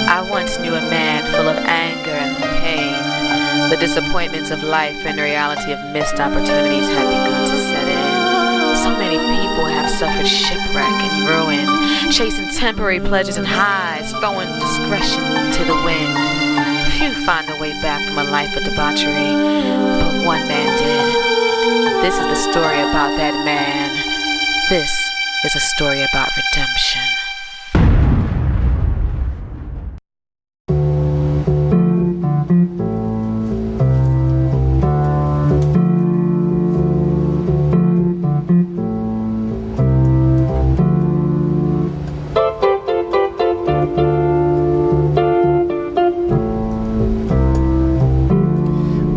I once knew a man full of anger and pain. The disappointments of life and the reality of missed opportunities had begun to set in. So many people have suffered shipwreck and ruin, chasing temporary pleasures and highs, throwing discretion to the wind. Few find their way back from a life of debauchery, but one man did. This is the story about that man. This is a story about redemption.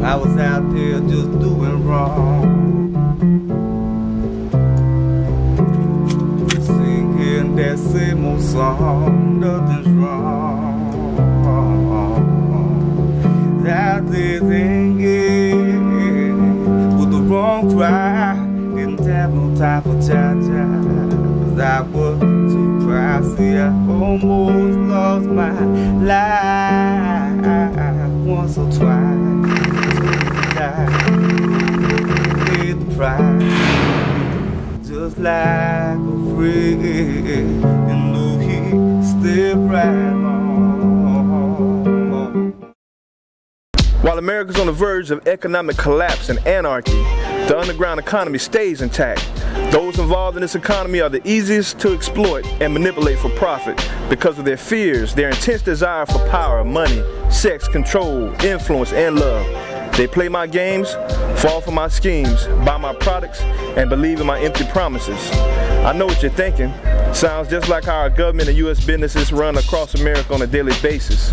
I was out there just doing wrong, singing that same old song, nothing's wrong. Out there singing with the wrong cry, didn't have no time for cha-cha, 'cause I was too proud. See, I almost lost my life once or twice. Pay the price, just like a friend, and know he still right on. While America's on the verge of economic collapse and anarchy, the underground economy stays intact. Those involved in this economy are the easiest to exploit and manipulate for profit because of their fears, their intense desire for power, money, sex, control, influence, and love. They play my games, fall for my schemes, buy my products, and believe in my empty promises. I know what you're thinking. Sounds just like how our government and U.S. businesses run across America on a daily basis.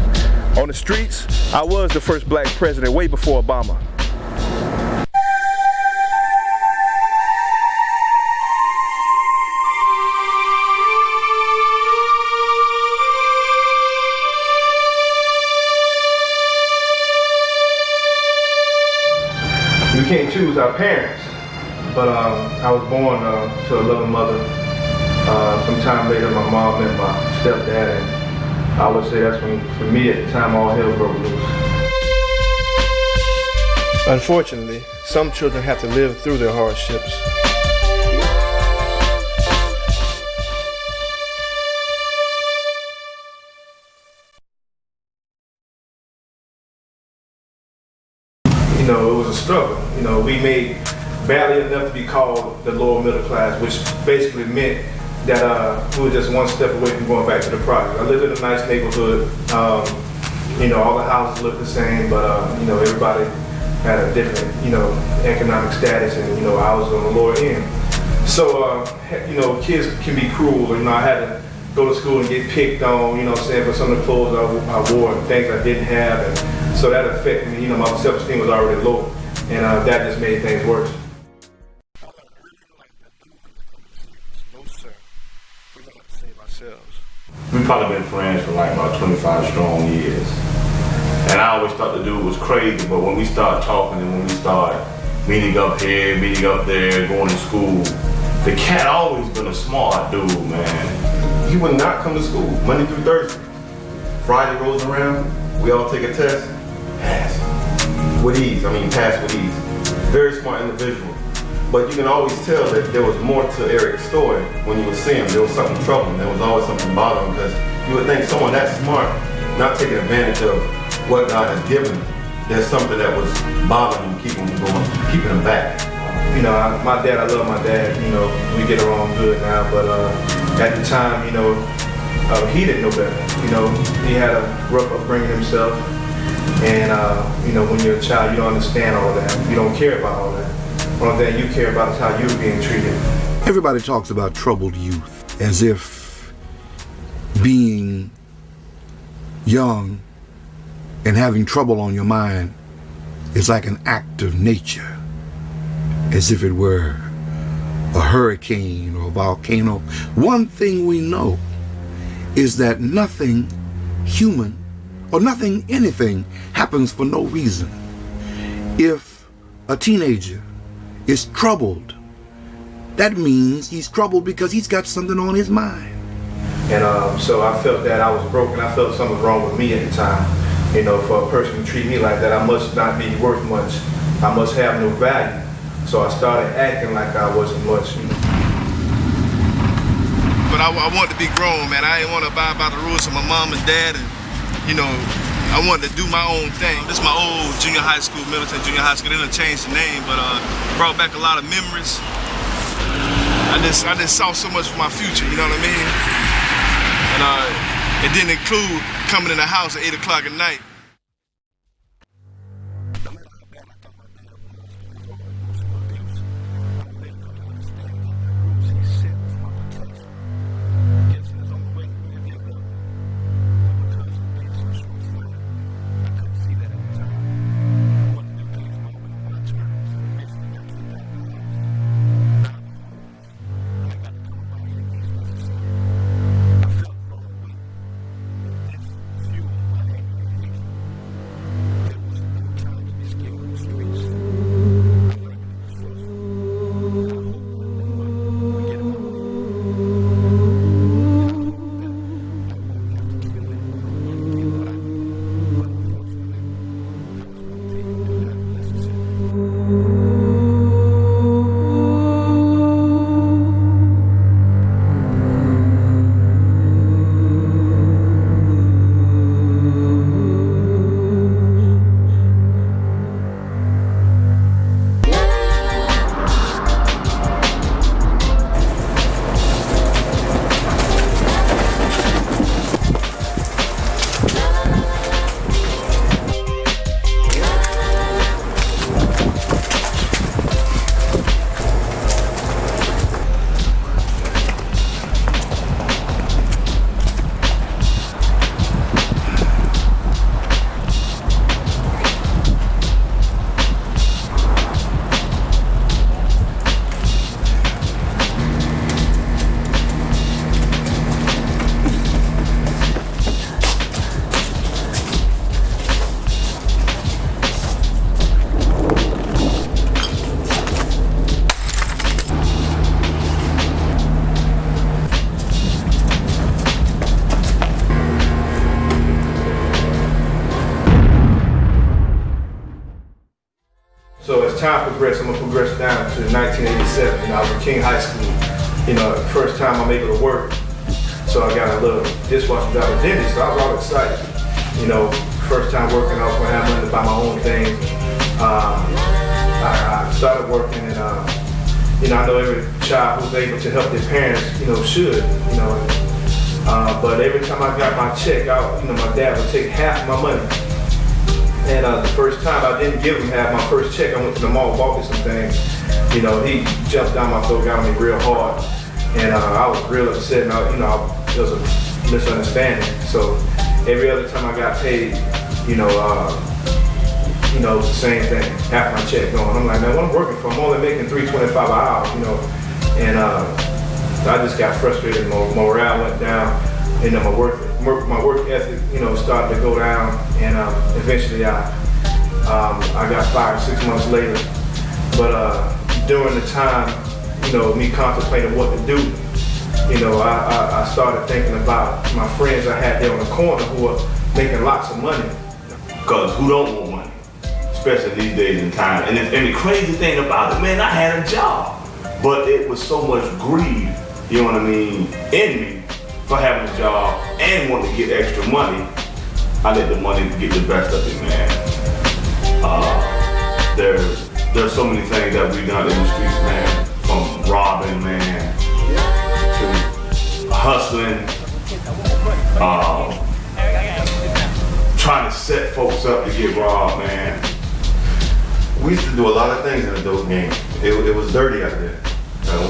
On the streets, I was the first black president way before Obama. We can't choose our parents, but I was born to a loving mother. Sometime later, my mom met my stepdad, and I would say that's when, for me at the time, all hell broke loose. Unfortunately, some children have to live through their hardships. You know, it was a struggle. You know, we made barely enough to be called the lower middle class, which basically meant that we were just one step away from going back to the project. I lived in a nice neighborhood. You know, all the houses looked the same, but you know, everybody had a different, you know, economic status, and you know, I was on the lower end. So, you know, kids can be cruel. You know, I had to go to school and get picked on, you know what I'm saying, for some of the clothes I wore and things I didn't have, and so that affected me. You know, my self-esteem was already low, and that just made things worse. No, sir. We're gonna save ourselves. We've probably been friends for like about 25 strong years. And I always thought the dude was crazy, but when we started talking and when we started meeting up here, meeting up there, going to school, the cat always been a smart dude, man. He would not come to school Monday through Thursday. Friday rolls around, we all take a test, pass with ease. Pass with ease. Very smart individual. But you can always tell that there was more to Eric's story when you would see him. There was something troubling. There was always something bothering him, because you would think someone that smart, not taking advantage of what God has given him, there's something that was bothering him, keeping him going, keeping him back. You know, my dad, I love my dad. You know, we get along good now, but at the time, you know, he didn't know better. You know, he had a rough upbringing himself, and you know, when you're a child, you don't understand all that. You don't care about all that. One thing you care about is how you're being treated. Everybody talks about troubled youth as if being young and having trouble on your mind is like an act of nature, as if it were a hurricane or a volcano. One thing we know is that nothing human or nothing anything happens for no reason. If a teenager is troubled, that means he's troubled because he's got something on his mind. And so I felt that I was broken. I felt something was wrong with me at the time. You know, for a person to treat me like that, I must not be worth much. I must have no value. So I started acting like I wasn't much. You know. But I wanted to be grown, man. I didn't want to abide by the rules of my mom and dad, and you know, I wanted to do my own thing. This is my old junior high school, Middleton Junior High School. They didn't change the name, but brought back a lot of memories. I just saw so much for my future, you know what I mean? And it didn't include coming in the house at 8 o'clock at night. So as time progressed, I'm gonna progress down to 1987. I was in King High School. You know, first time I'm able to work. So I got a little dishwasher job at Denny's, so I was all excited. You know, first time working, I was gonna have money to buy my own things. I started working, and you know, I know every child who's able to help their parents, you know, should, you know. But every time I got my check out, you know, my dad would take half of my money. And the first time I didn't give him half my first check, I went to the mall, bought me some things. You know, he jumped down my throat, got on me real hard. And I was real upset, and you know, it was a misunderstanding. So every other time I got paid, you know, it was the same thing, half my check going. I'm like, man, what I'm working for, I'm only making $3.25 an hour, you know. And I just got frustrated, my morale went down, you know, my work ethic, you know, started to go down, and eventually I got fired 6 months later. But during the time, you know, me contemplating what to do, you know, I started thinking about my friends I had there on the corner who were making lots of money. Because who don't want money? Especially these days and time. And the crazy thing about it, man, I had a job, but it was so much greed, you know what I mean, in me for having a job and wanting to get extra money. I let the money get the best of it, man. There's so many things that we've done in the streets, man, from robbing, man, to hustling, trying to set folks up to get robbed, man. We used to do a lot of things in the dope game. It was dirty out there.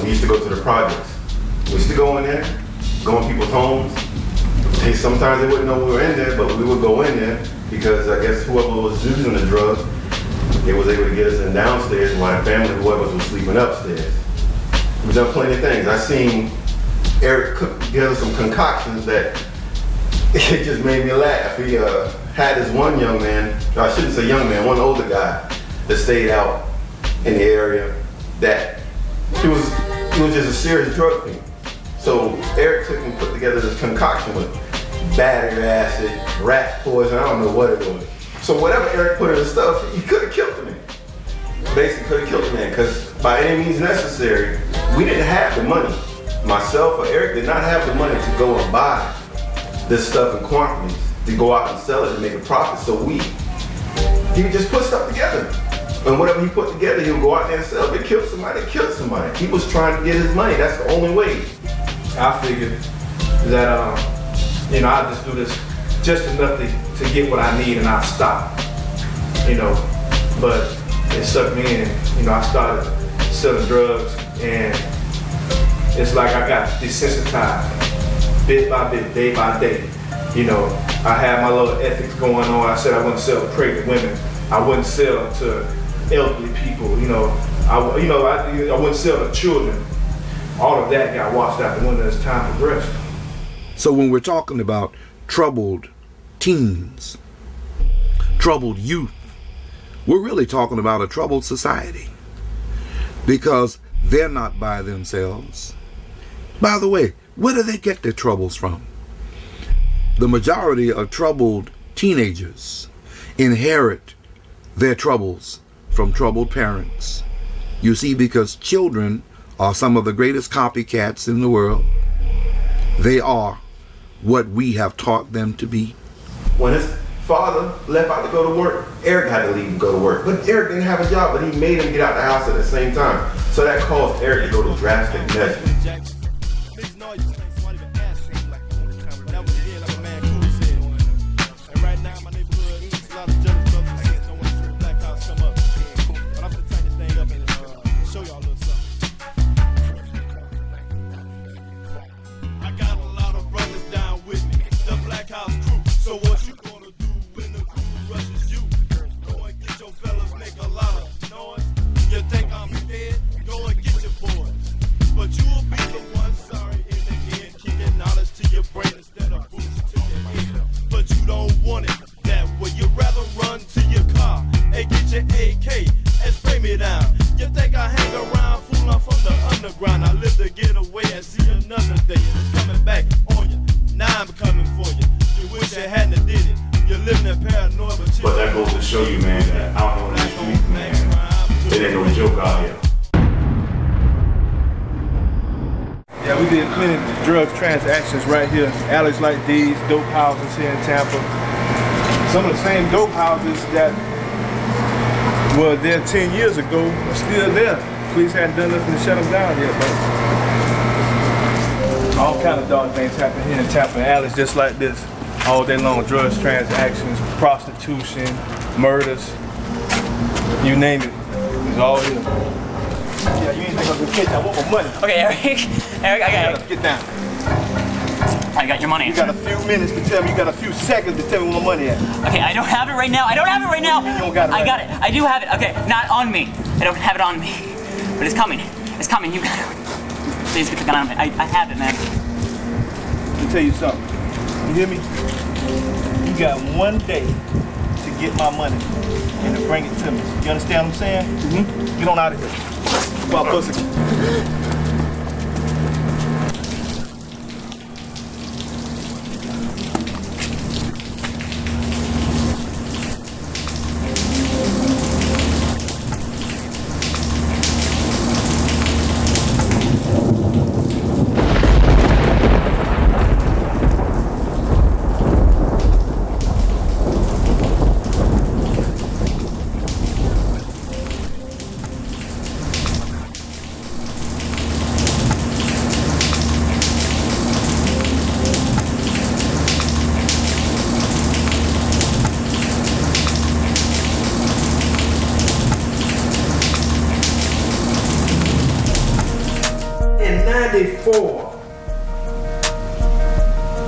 We used to go to the projects. We used to go in there, go in people's homes. Sometimes they wouldn't know we were in there, but we would go in there because I guess whoever was using the drug, they was able to get us in downstairs while family, whoever was sleeping upstairs. We've done plenty of things. I seen Eric cook together some concoctions that it just made me laugh. He had this one young man, I shouldn't say young man, one older guy that stayed out in the area that he was just a serious drug fiend. So Eric took and put together this concoction with battery acid, rat poison, I don't know what it was. So whatever Eric put in his stuff, he could have killed the man. Basically could have killed the man, because by any means necessary, we didn't have the money. Myself or Eric did not have the money to go and buy this stuff in quantities, to go out and sell it and make a profit. So he would just put stuff together. And whatever he put together, he would go out there and sell. If it killed somebody, it killed somebody. He was trying to get his money. That's the only way. I figured that, I just do this just enough to get what I need and I'll stop, but it sucked me in. I started selling drugs and it's like I got desensitized bit by bit, day by day. I had my little ethics going on. I said I wouldn't sell to pregnant women. I wouldn't sell to elderly people. I wouldn't sell to children. All of that got washed out the window as time progressed. So when we're talking about troubled teens, troubled youth, we're really talking about a troubled society, because they're not by themselves. By the way, where do they get their troubles from? The majority of troubled teenagers inherit their troubles from troubled parents. You see, because children are some of the greatest copycats in the world. They are what we have taught them to be. When his father left out to go to work, Eric had to leave and go to work. But Eric didn't have a job, but he made him get out the house at the same time. So that caused Eric to go to drastic measures. So what you gonna do when the crew rushes you? Go and get your fellas, make a lot of noise. You think I'm scared? Go and get your boys. But you'll be the one sorry in the end, kicking knowledge to your brain instead of boost to your head. But you don't want it that way. You'd rather run to your car and get your AK and spray me down. You think I hang around fooling from the underground? I live to get away and see another day. It's coming back on you. Now I'm coming for you. You wish you hadn't did it. You're living in paranoia, but that goes to show you, man, that out on the street, man, it ain't no joke out here. Yeah, we did plenty of drug transactions right here. Alleys like these, dope houses here in Tampa. Some of the same dope houses that were there 10 years ago are still there. Police hadn't done nothing to shut them down yet, but all kind of dark things happen here in Tampa. Alleys just like this. All day long, drugs, transactions, prostitution, murders, you name it. It's all here. Yeah, you ain't think I was gonna get that. I want my money. Okay, Eric, I got it. Get down. I got your money. You got a few minutes to tell me, you got a few seconds to tell me where my money at. Okay, I don't have it right now. You don't got it right I got it. I do have it. Okay, not on me. I don't have it on me. But it's coming. It's coming. You got it. Please get the gun on me. I have it, man. Let me tell you something. You hear me? You got 1 day to get my money and to bring it to me. You understand what I'm saying? Mm-hmm. Get on out of here. Go out, pussy.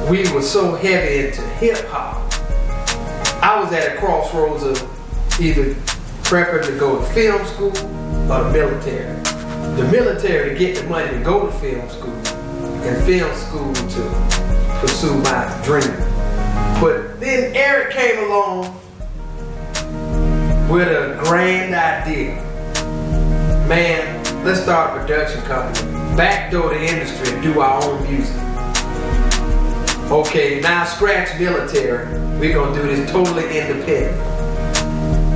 We were so heavy into hip hop. I was at a crossroads of either prepping to go to film school or the military. The military to get the money to go to film school, and film school to pursue my dream. But then Eric came along with a grand idea. Man, let's start a production company, backdoor the industry and do our own music. okay, now scratch military, we're gonna do this totally independent.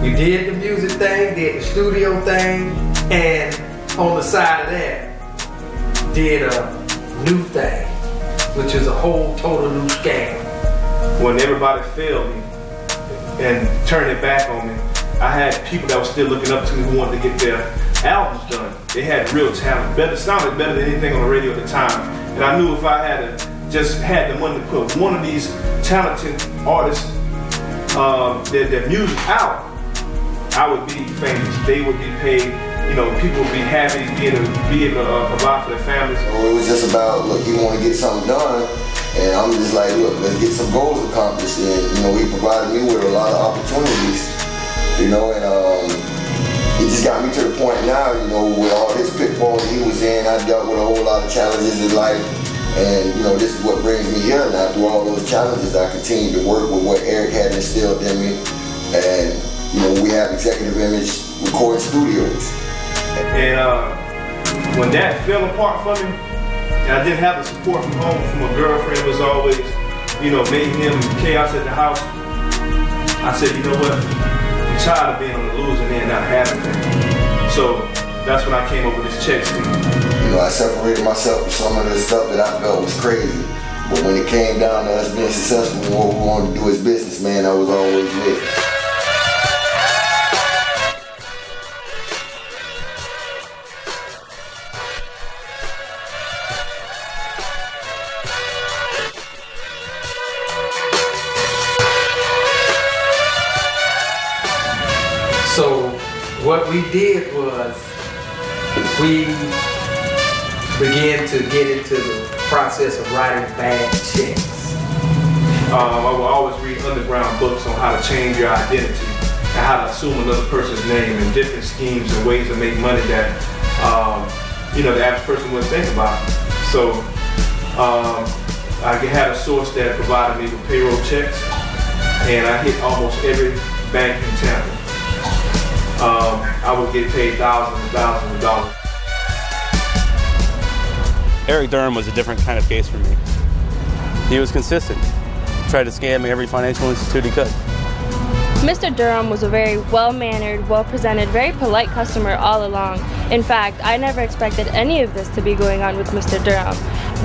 We did the music thing, did the studio thing, and on the side of that, did a new thing, which is a whole total new scam. When everybody failed me and turned it back on me, I had people that were still looking up to me who wanted to get their albums done. They had real talent, sounded better than anything on the radio at the time. And I knew if I just had the money to put one of these talented artists, their music out, I would be famous. They would be paid. You know, people would be happy be able to provide for their families. It was just about, look, you want to get something done, and I'm just like, look, let's get some goals accomplished. And you know, he provided me with a lot of opportunities. You know, and it just got me to the point now, you know, with all his pitfalls he was in, I dealt with a whole lot of challenges in life. And, you know, this is what brings me here now. Through all those challenges, I continue to work with what Eric had instilled in me. And, you know, we have Executive Image recording studios. And when that fell apart for me, and I didn't have the support from home, from a girlfriend, was always, you know, mayhem and chaos at the house, I said, you know what? I'm tired of being on the losing end, not having that. So that's when I came up with this check scheme. You know, I separated myself from some of the stuff that I felt was crazy. But when it came down to us being successful in what we wanted to do as businessmen, I was always with it. So what we did was we began to get into the process of writing bad checks. I will always read underground books on how to change your identity and how to assume another person's name and different schemes and ways to make money that you know, the average person wouldn't think about. So I had a source that provided me with payroll checks, and I hit almost every bank in Tampa. I would get paid thousands and thousands of dollars. Eric Durham was a different kind of case for me. He was consistent. Tried to scam every financial institute he could. Mr. Durham was a very well-mannered, well-presented, very polite customer all along. In fact, I never expected any of this to be going on with Mr. Durham.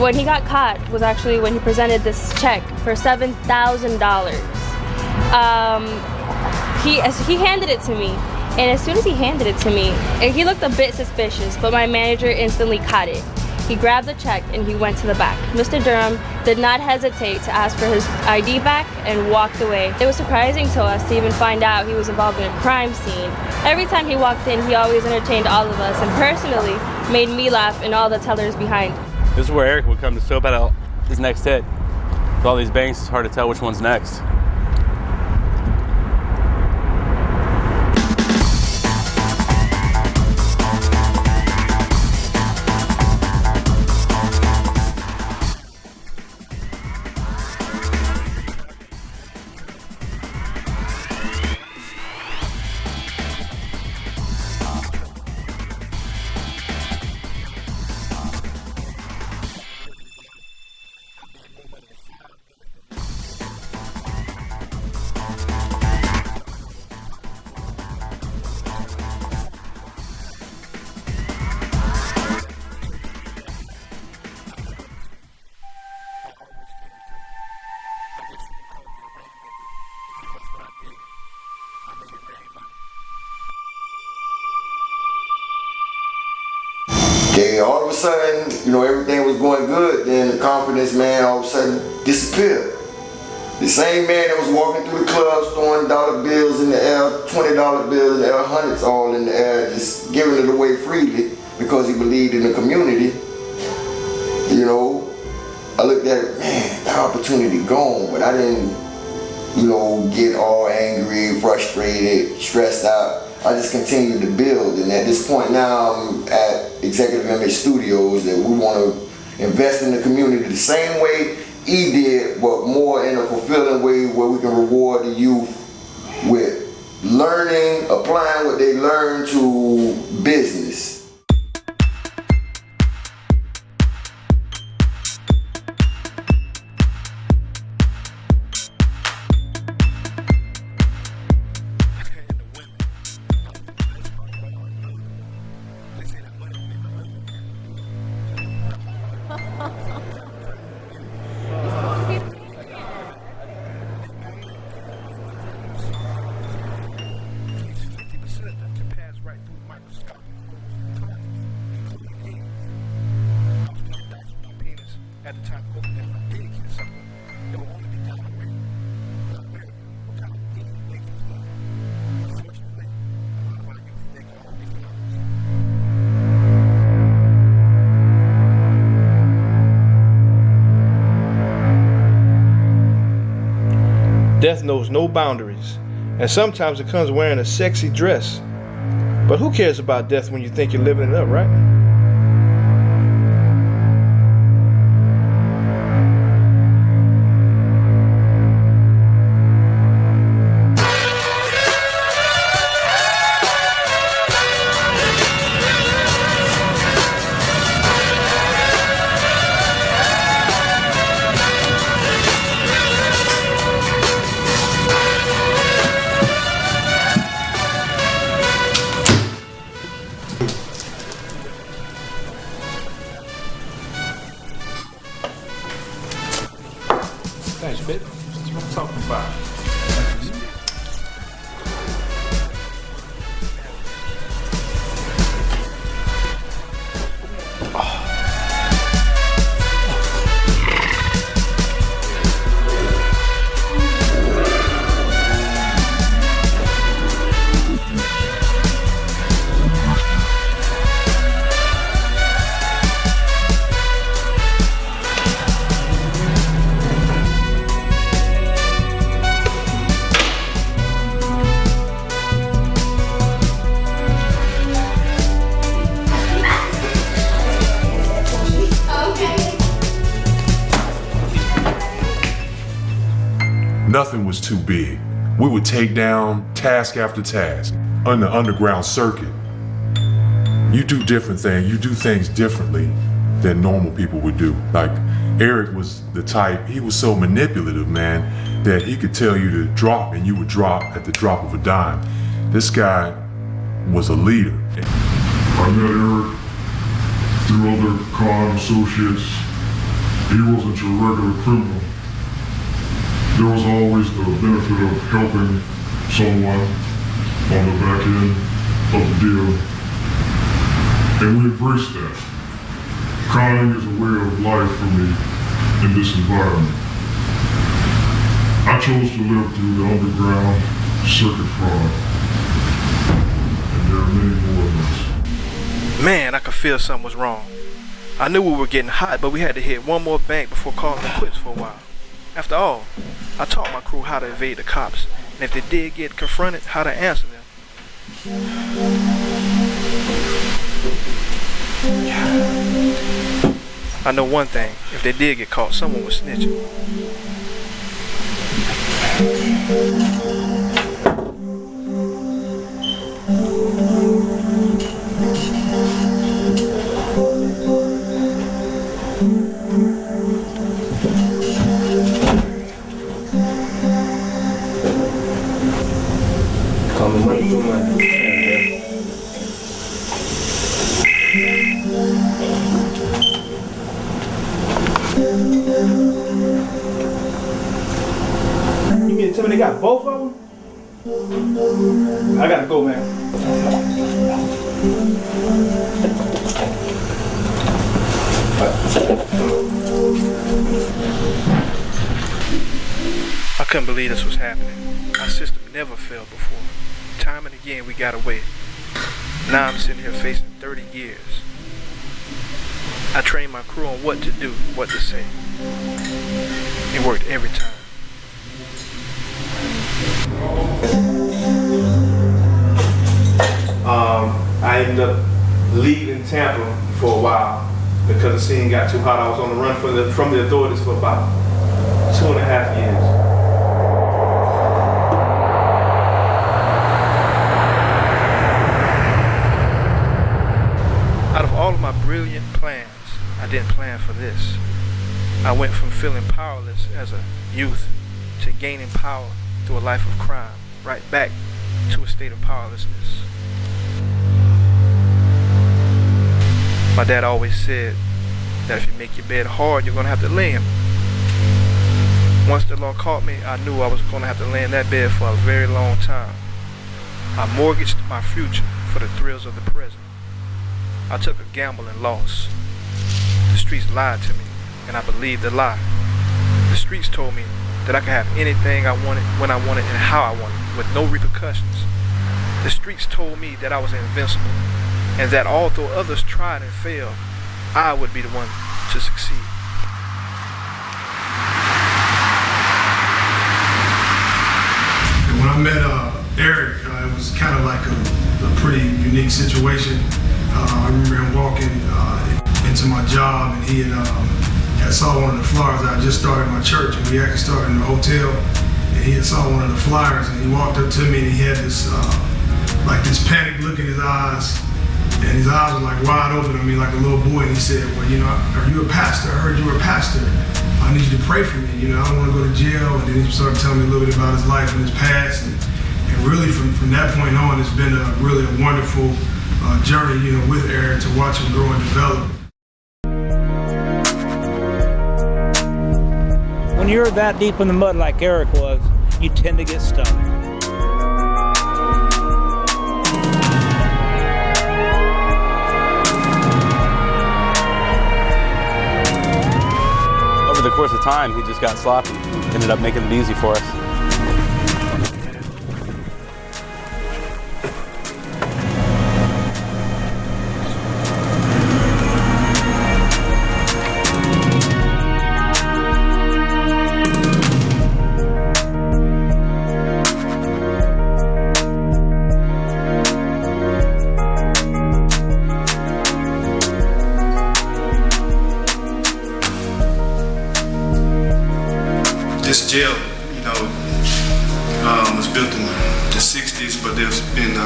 When he got caught was actually when he presented this check for $7,000. He handed it to me, and as soon as he handed it to me, he looked a bit suspicious, but my manager instantly caught it. He grabbed the check and he went to the back. Mr. Durham did not hesitate to ask for his ID back and walked away. It was surprising to us to even find out he was involved in a crime scene. Every time he walked in, he always entertained all of us and personally made me laugh and all the tellers behind. This is where Eric would come to scope out his next hit. With all these banks, it's hard to tell which one's next. Okay, all of a sudden, you know, everything was going good, then the confidence man all of a sudden disappeared. The same man that was walking through the clubs throwing dollar bills in the air, $20 bills in the air, hundreds all in the air, just giving it away freely because he believed in the community. You know, I looked at it, man, that opportunity gone, but I didn't, you know, get all angry, frustrated, stressed out. I just continued to build, and at this point now I'm at Executive Image Studios, and we want to invest in the community the same way he did, but more in a fulfilling way where we can reward the youth with learning, applying what they learn to business. death knows no boundaries, and sometimes it comes wearing a sexy dress. But who cares about death when you think you're living it up, right? Thanks, babe. That's what I'm talking about. Nothing was too big. We would take down task after task on the underground circuit. You do different things. You do things differently than normal people would do. Like Eric was the type, he was so manipulative, man, that he could tell you to drop and you would drop at the drop of a dime. This guy was a leader. I met Eric through other crime associates. He wasn't your regular criminal. There was always the benefit of helping someone on the back end of the deal, and we embraced that. Crime is a way of life for me in this environment. I chose to live through the underground circuit fraud, and there are many more of us. Man, I could feel something was wrong. I knew we were getting hot, but we had to hit one more bank before calling it quits for a while. After all, I taught my crew how to evade the cops, and if they did get confronted, how to answer them. I know one thing, if they did get caught, someone was snitching. You mean to tell me they got both of them? I gotta go, man. I couldn't believe this was happening. Our system never failed before. Time and again we got away. Now I'm sitting here facing 30 years. I trained my crew on what to do, what to say. It worked every time. I ended up leaving Tampa for a while because the scene got too hot. I was on the run from the authorities for about 2.5 years. Out of all of my brilliant plans, I didn't plan for this. I went from feeling powerless as a youth to gaining power through a life of crime, right back to a state of powerlessness. My dad always said that if you make your bed hard, you're gonna have to lay in it. Once the law caught me, I knew I was gonna have to lay in that bed for a very long time. I mortgaged my future for the thrills of the present. I took a gamble and lost. The streets lied to me, and I believed the lie. The streets told me that I could have anything I wanted, when I wanted, and how I wanted, with no repercussions. The streets told me that I was invincible, and that although others tried and failed, I would be the one to succeed. met Eric. It was kind of like a pretty unique situation. I remember him walking into my job, and he had saw one of the flyers. I just started my church, and we actually started in the hotel. And he had saw one of the flyers, and he walked up to me, and he had this like this panic look in his eyes, and his eyes were like wide open. I mean, like a little boy. And he said, "Well, you know, are you a pastor? I heard you were a pastor. I need you to pray for me. You know, I don't want to go to jail." And then he started telling me a little bit about his life and his past, and really from that point on, it's been really a wonderful journey, you know, with Eric, to watch him grow and develop. When you're that deep in the mud like Eric was, you tend to get stuck. Over the course of time, he just got sloppy. Ended up making it easy for us. This jail, you know, was built in the 60s, but there's been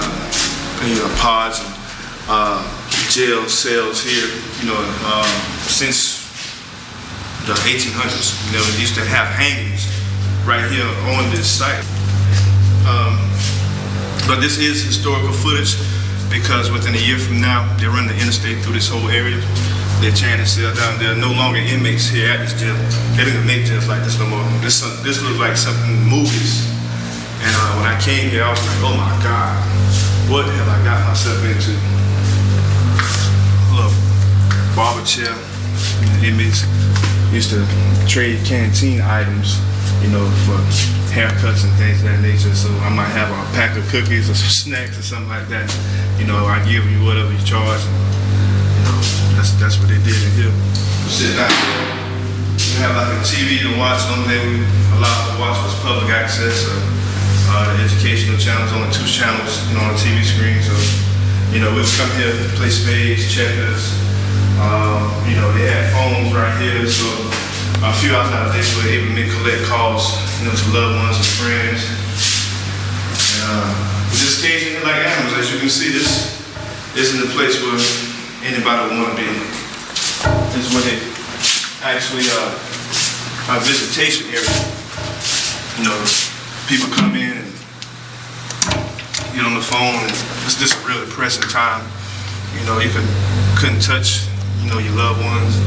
pods and jail cells here, you know, since the 1800s. You know, they used to have hangings right here on this site. But this is historical footage because within a year from now, they run the interstate through this whole area. They're tearing this cell down. There are no longer inmates here at this jail. They don't even make jails like this no more. This looks like something in movies. And when I came here, I was like, oh my God, what have I got myself into? Look, barber chair. You know, inmates used to trade canteen items, you know, for haircuts and things of that nature. So I might have a pack of cookies or some snacks or something like that. You know, I give you whatever you charge. That's what they did in here. Sit down here. We have like a TV to watch. The only thing we allowed to watch was public access. The educational channels, only 2 channels, you know, on the TV screen. So, you know, we would come here, play spades, checkers. You know, they had phones right here. So a few hours out of this, we were able to collect calls, you know, to loved ones and friends. And we just occasionally like animals. As you can see, this isn't a place where anybody would want to be. This is where they actually our visitation area. You know, people come in and get on the phone, and it's just a really pressing time. You know, you couldn't touch, you know, your loved ones.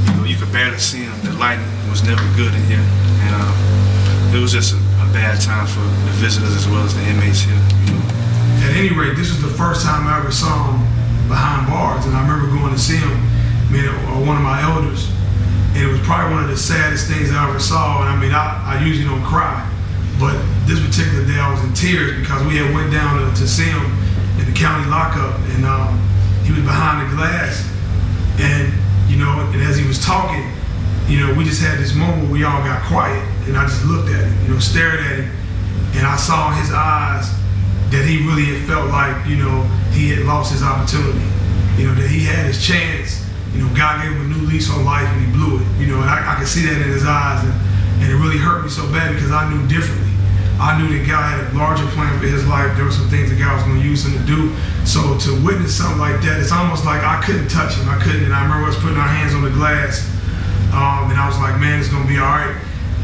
You know, you could barely see them. The lighting was never good in here, and it was just a bad time for the visitors as well as the inmates here. You know. At any rate, this was the first time I ever saw him behind bars, and I remember going to see him, one of my elders, and it was probably one of the saddest things I ever saw. And I mean, I usually don't cry, but this particular day I was in tears because we had went down to see him in the county lockup, and he was behind the glass, and you know, and as he was talking, you know, we just had this moment where we all got quiet, and I just looked at him, you know, stared at him, and I saw in his eyes that he really had felt like, you know, he had lost his opportunity, you know, that he had his chance. You know, God gave him a new lease on life and he blew it, you know, and I could see that in his eyes, and it really hurt me so bad because I knew differently. I knew that God had a larger plan for his life. There were some things that God was going to use him to do. So to witness something like that, it's almost like I couldn't touch him. I couldn't, and I remember us putting our hands on the glass, and I was like, man, it's going to be all right.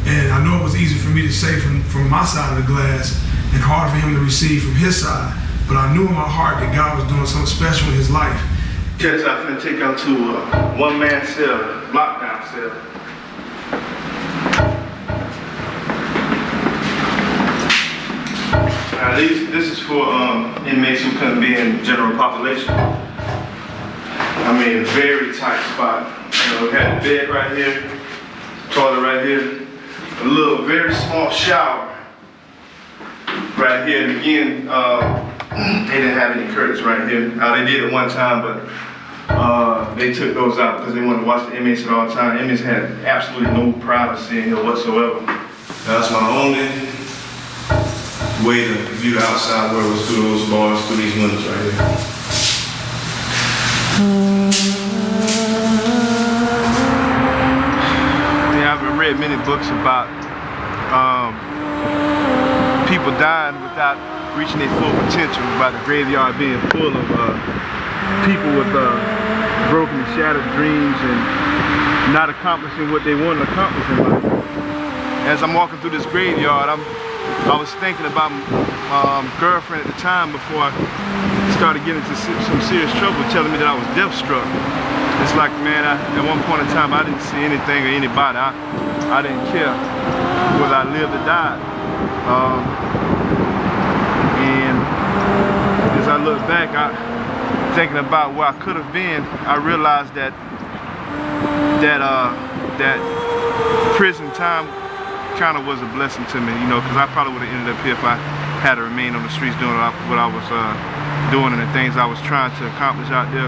And I know it was easy for me to say from my side of the glass and hard for him to receive from his side, but I knew in my heart that God was doing something special in his life. Cats, I'm finna take y'all to a one-man cell, lockdown cell. Now this is for inmates who couldn't be in general population. I mean, very tight spot. You know, we had a bed right here, toilet right here, a little very small shower right here. And again, they didn't have any curtains right here. They did it one time, but they took those out because they wanted to watch the inmates at all times. Inmates had absolutely no privacy in here whatsoever. That's my only way to view the outside world was through those bars, through these windows right here. Yeah, I've read many books about people dying without reaching their full potential, about the graveyard being full of people with broken and shattered dreams and not accomplishing what they want to accomplish in life. As I'm walking through this graveyard, I was thinking about my girlfriend at the time before I started getting into some serious trouble, telling me that I was death-struck. It's like, man, at one point in time, I didn't see anything or anybody. I didn't care whether I lived or died. And as I look back, thinking about where I could have been, I realized that prison time kind of was a blessing to me, you know, because I probably would have ended up here if I had to remain on the streets doing what I was doing and the things I was trying to accomplish out there.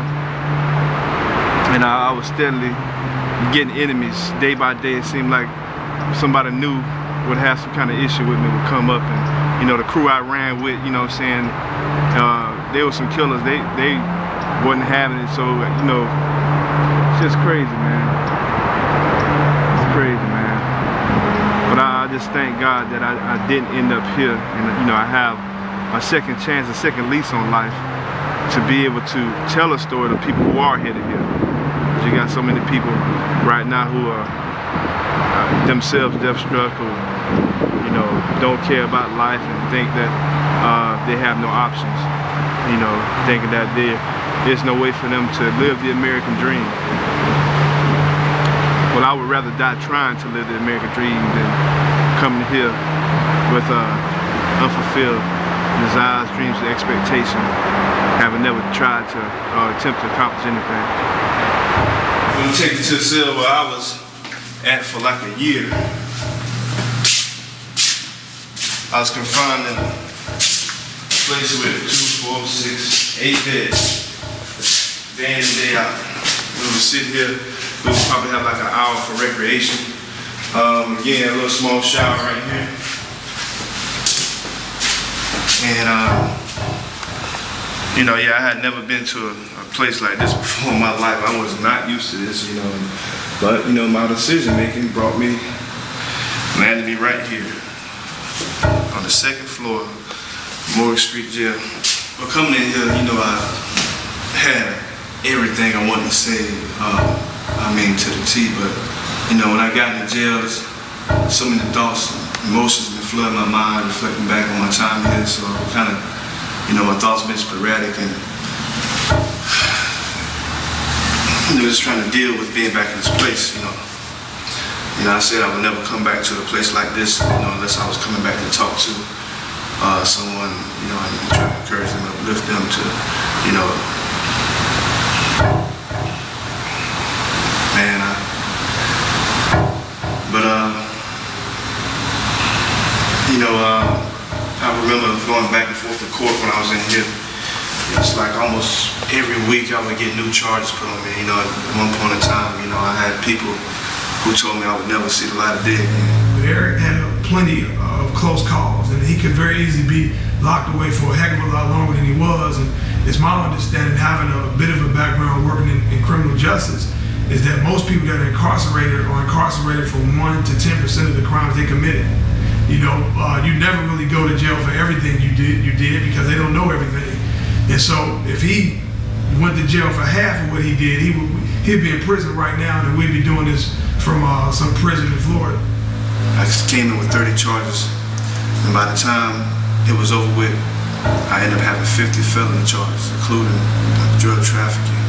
And I was steadily getting enemies day by day. It seemed like somebody new would have some kind of issue with me, would come up, and you know, the crew I ran with, you know what I'm saying, they were some killers. They wasn't having it, so you know, it's just crazy, man. It's crazy, man. But I just thank God that I didn't end up here, and you know, I have a second chance, a second lease on life to be able to tell a story to people who are headed here. Because you got so many people right now who are themselves death-struck, or you know, don't care about life and think that they have no options. You know, thinking that there's no way for them to live the American dream. Well, I would rather die trying to live the American dream than coming here with unfulfilled desires, dreams, and expectations, having never tried to attempt to accomplish anything. I'm gonna take you to the cell where I was at for like a year. I was confined in a place with 2, 4, 6, 8 beds, day in and day out. We would sit here, we would probably have like an hour for recreation. Again, a little small shower right here. And you know, yeah, I had never been to a place like this before in my life. I was not used to this, you know. But you know, my decision making landed me right here on the second floor, Morgan Street Jail. But coming in here, you know, I had everything I wanted to say. I mean, to the T. But you know, when I got in the jail, so many thoughts, emotions been flooding my mind, reflecting back on my time here. So kind of, you know, my thoughts been sporadic and just trying to deal with being back in this place, you know. You know, I said I would never come back to a place like this, you know, unless I was coming back to talk to someone, you know, and try to encourage them, uplift them to, you know, man, you know, I remember going back and forth to court when I was in here. It's like almost every week I would get new charges put on me. You know, at one point in time, you know, I had people who told me I would never see the light of day again. But Eric had plenty of close calls, and he could very easily be locked away for a heck of a lot longer than he was. And it's my understanding, having a bit of a background working in criminal justice, is that most people that are incarcerated for 1 to 10% of the crimes they committed. You know, you never really go to jail for everything you did because they don't know everything. And so if he went to jail for half of what he did, he'd be in prison right now, and we'd be doing this from some prison in Florida. I just came in with 30 charges, and by the time it was over with, I ended up having 50 felony charges, including drug trafficking,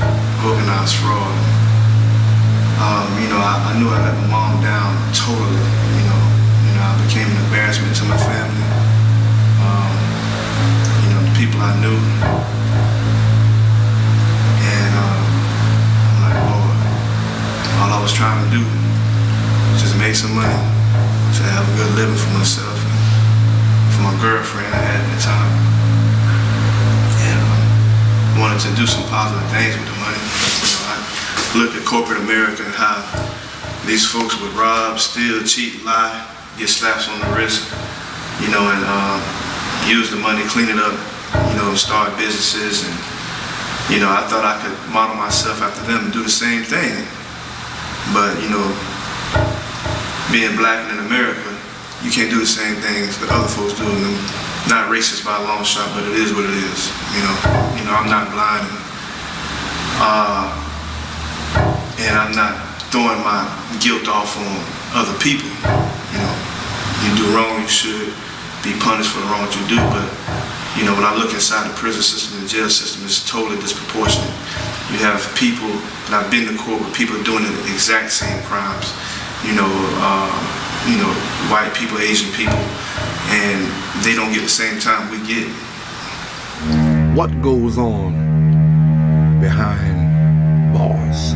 organized fraud. You know, I knew I let my mom down totally. You know, I became an embarrassment to my family. You know, the people I knew. And I'm like, Lord, all I was trying to do was just make some money to have a good living for myself and for my girlfriend I had at the time. And I wanted to do some positive things with the money. You know, I looked at corporate America and how these folks would rob, steal, cheat, lie, get slaps on the wrist, you know, and use the money, clean it up, start businesses. And, I thought I could model myself after them and do the same thing. But, being black and in America, you can't do the same things that other folks do. And I'm not racist by a long shot, but it is what it is. I'm not blind. And I'm not throwing my guilt off on other people. You do wrong, you should be punished for the wrong that you do. But, when I look inside the prison system and the jail system, it's totally disproportionate. You have people, and I've been to court with people doing the exact same crimes. White people, Asian people, and they don't get the same time we get. What goes on behind bars?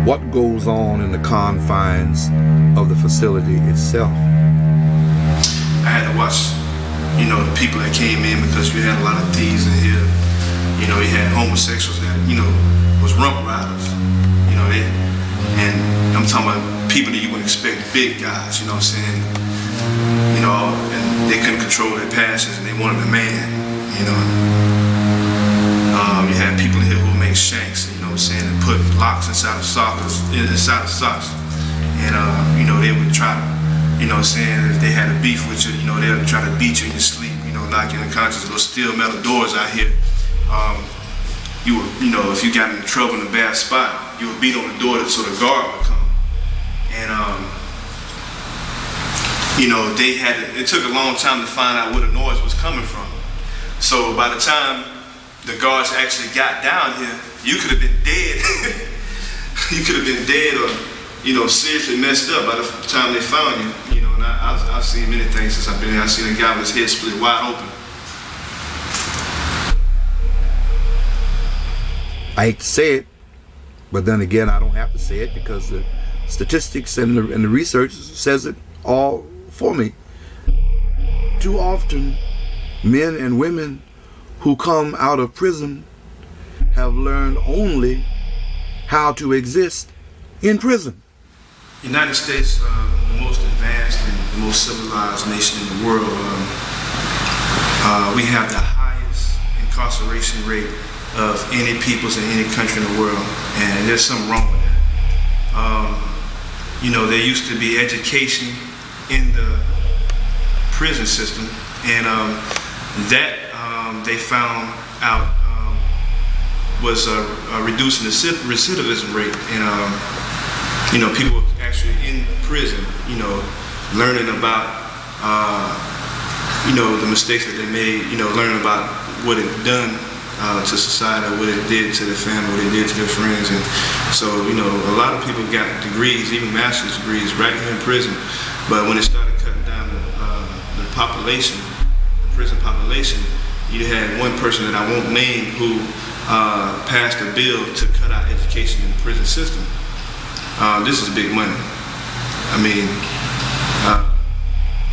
What goes on in the confines of the facility itself? I had to watch, the people that came in, because you had a lot of thieves in here. You had homosexuals that, was rump riders. And I'm talking about people that you wouldn't expect, big guys, you know what I'm saying? And they couldn't control their passions and they wanted a man, You had people in here who make shanks, and put locks inside of socks. And, they would try to, if they had a beef with you, they would try to beat you in your sleep, knock you unconscious. Those steel metal doors out here. If you got in trouble in a bad spot, you would beat on the door so the guard would come. And, it took a long time to find out where the noise was coming from. So by the time the guards actually got down here, you could have been dead. You could have been dead or, seriously messed up by the time they found you. And I've seen many things since I've been here. I've seen a guy with his head split wide open. I hate to say it, but then again, I don't have to say it because the statistics and the research says it all for me. Too often, men and women who come out of prison have learned only how to exist in prison. The United States, the most advanced and the most civilized nation in the world, we have the highest incarceration rate of any peoples in any country in the world, and there's something wrong with that. There used to be education in the prison system, and that they found out was reducing the recidivism rate, and people were actually in prison, learning about the mistakes that they made, learning about what it done to society, what it did to their family, what it did to their friends. And so, a lot of people got degrees, even master's degrees, right here in prison. But when it started cutting down the population, the prison population, you had one person that I won't name who passed a bill to cut out education in the prison system. This is big money.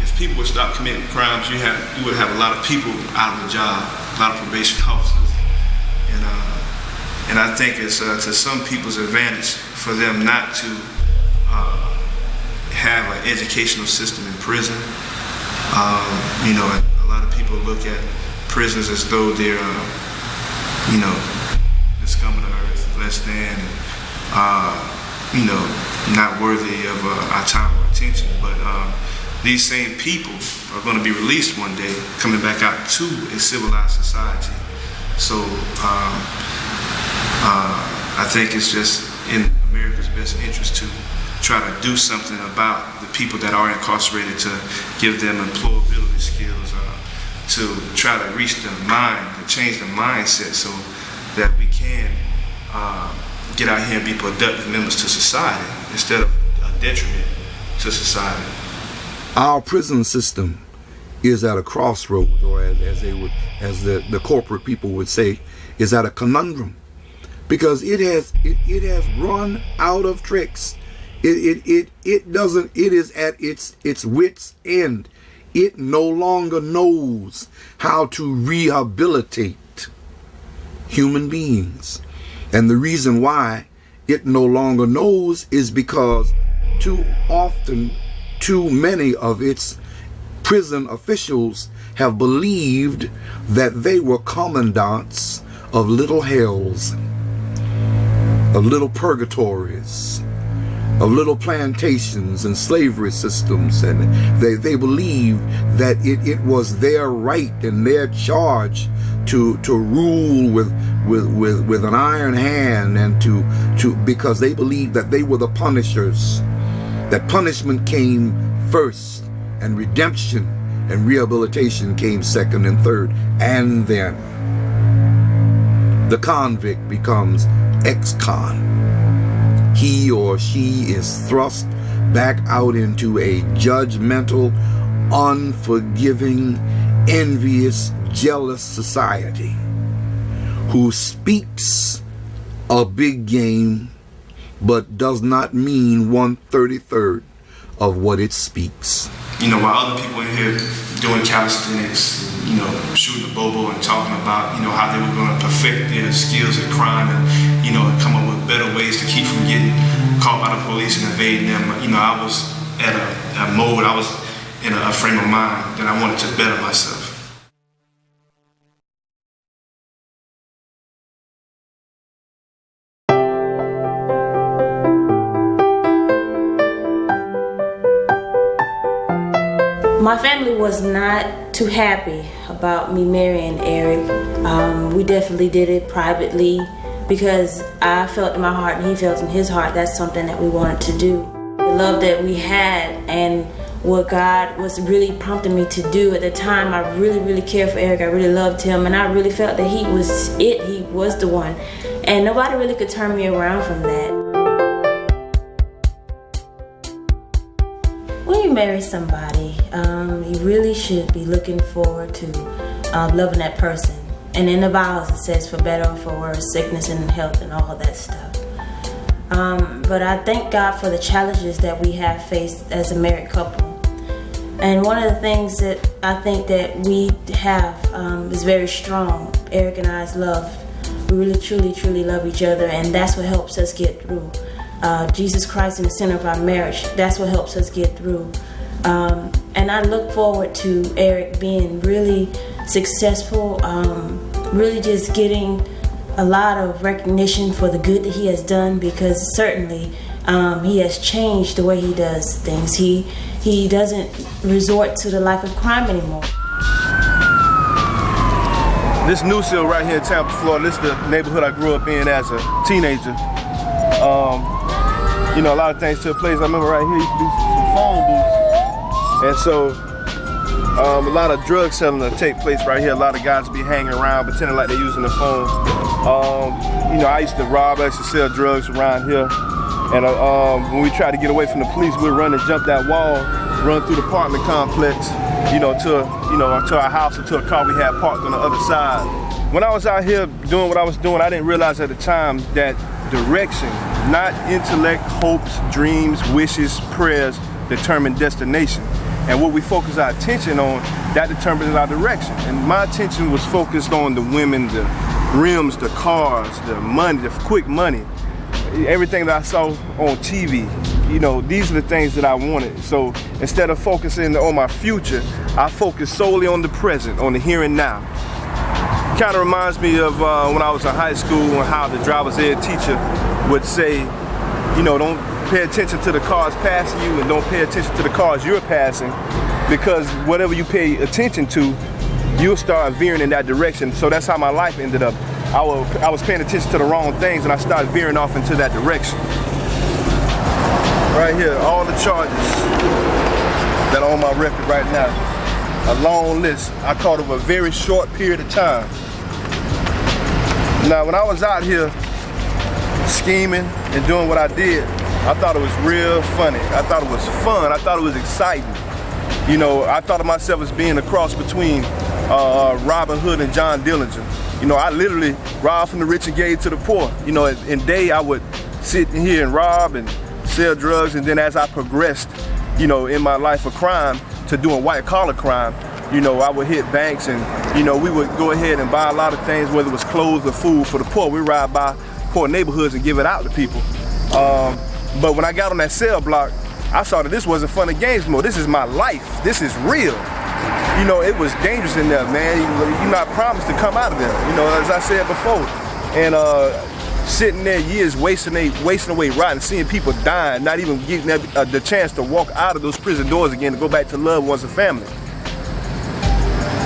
If people would stop committing crimes, you would have a lot of people out of the job, a lot of probation officers. And I think it's to some people's advantage for them not to have an educational system in prison. A lot of people look at prisons as though they're, the scum of the earth, less than, not worthy of our time or attention. But these same people are going to be released one day, coming back out to a civilized society. So I think it's just in America's best interest to try to do something about the people that are incarcerated, to give them employability skills, to try to reach the mind, to change the mindset so that we can get out here and be productive members to society instead of a detriment to society. Our prison system is at a crossroads, or as the corporate people would say, is at a conundrum, because it has run out of tricks. It is at its wit's end. It no longer knows how to rehabilitate human beings. And the reason why it no longer knows is because too often, too many of its prison officials have believed that they were commandants of little hells, of little purgatories, of little plantations and slavery systems, and they believed that it was their right and their charge to rule with an iron hand, and to because they believed that they were the punishers, that punishment came first and redemption and rehabilitation came second and third, and then the convict becomes ex-con. He or she is thrust back out into a judgmental, unforgiving, envious, jealous society who speaks a big game but does not mean 1/33 of what it speaks. You know, while other people in here doing calisthenics, you know, shooting the bobo and talking about, you know, how they were going to perfect their skills at crime and, you know, come up with better ways to keep from getting caught by the police and evading them. You know, I was at a mode, I was in a frame of mind that I wanted to better myself. My family was not too happy about me marrying Eric. We definitely did it privately because I felt in my heart and he felt in his heart that's something that we wanted to do. The love that we had and what God was really prompting me to do at the time, I really, really cared for Eric. I really loved him and I really felt that he was it. He was the one. And nobody really could turn me around from that. When you marry somebody, you really should be looking forward to loving that person. And in the vows it says for better or for worse, sickness and health and all of that stuff. But I thank God for the challenges that we have faced as a married couple. And one of the things that I think that we have is very strong. Eric and I's love. We really, truly, truly love each other, and that's what helps us get through. Jesus Christ in the center of our marriage, that's what helps us get through. And I look forward to Eric being really successful, really just getting a lot of recognition for the good that he has done, because certainly he has changed the way he does things. He doesn't resort to the life of crime anymore. This new seal right here in Tampa, Florida, this is the neighborhood I grew up in as a teenager. You know, a lot of things took place. I remember right here, you could do some phone booths. And so, a lot of drug selling will take place right here. A lot of guys be hanging around, pretending like they're using the phone. You know, I used to sell drugs around here. And when we tried to get away from the police, we'd run and jump that wall, run through the apartment complex, you know, to our house or to a car we had parked on the other side. When I was out here doing what I was doing, I didn't realize at the time that direction, not intellect, hopes, dreams, wishes, prayers, determine destination. And what we focus our attention on, that determines our direction. And my attention was focused on the women, the rims, the cars, the money, the quick money, everything that I saw on TV. You know, these are the things that I wanted. So instead of focusing on my future, I focused solely on the present, on the here and now. Kind of reminds me of when I was in high school and how the driver's ed teacher would say, you know, don't pay attention to the cars passing you and don't pay attention to the cars you're passing, because whatever you pay attention to, you'll start veering in that direction. So that's how my life ended up. I was paying attention to the wrong things and I started veering off into that direction. Right here, all the charges that are on my record right now. A long list. I caught over a very short period of time. Now, when I was out here scheming and doing what I did, I thought it was real funny. I thought it was fun. I thought it was exciting. You know, I thought of myself as being a cross between Robin Hood and John Dillinger. You know, I literally robbed from the rich and gave to the poor. You know, in day I would sit in here and rob and sell drugs, and then as I progressed, you know, in my life of crime to doing white collar crime, you know, I would hit banks and, you know, we would go ahead and buy a lot of things, whether it was clothes or food for the poor. We ride by poor neighborhoods and give it out to people. But when I got on that cell block, I saw that this wasn't fun and games anymore. This is my life. This is real. you know, it was dangerous in there, man. You're not promised to come out of there, you know, as I said before. And sitting there years wasting away rotting, seeing people dying, not even getting the chance to walk out of those prison doors again to go back to loved ones and family.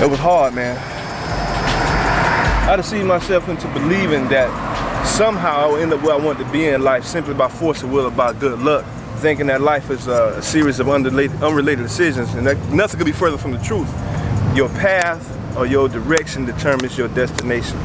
It was hard, man. I deceived myself into believing that somehow I would end up where I wanted to be in life simply by force of will or by good luck, thinking that life is a series of unrelated decisions, and that nothing could be further from the truth. Your path or your direction determines your destination.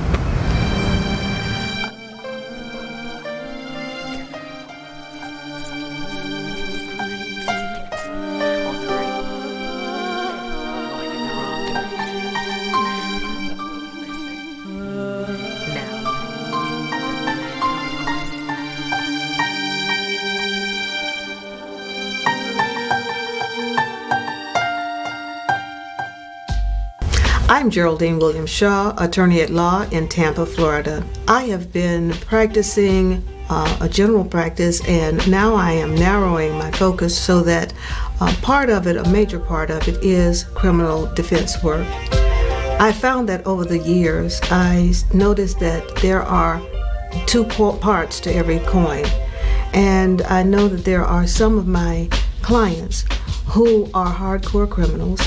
I'm Geraldine Williams Shaw, attorney at law in Tampa, Florida. I have been practicing a general practice, and now I am narrowing my focus so that part of it, a major part of it, is criminal defense work. I found that over the years, I noticed that there are two parts to every coin, and I know that there are some of my clients who are hardcore criminals,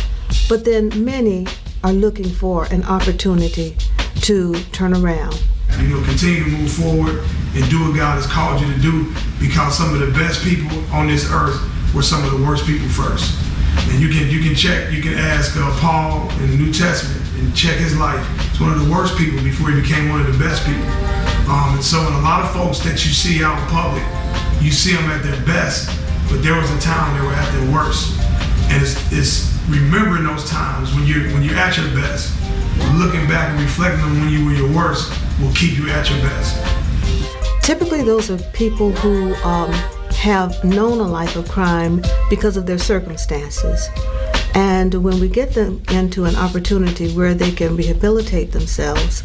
but then many are looking for an opportunity to turn around. You know, continue to move forward and do what God has called you to do, because some of the best people on this earth were some of the worst people first. And you can check, you can ask Paul in the New Testament and check his life. He's one of the worst people before he became one of the best people. And so in a lot of folks that you see out in public, you see them at their best, but there was a time they were at their worst. And it's remembering those times when you're at your best, looking back and reflecting on when you were your worst will keep you at your best. Typically those are people who have known a life of crime because of their circumstances. And when we get them into an opportunity where they can rehabilitate themselves,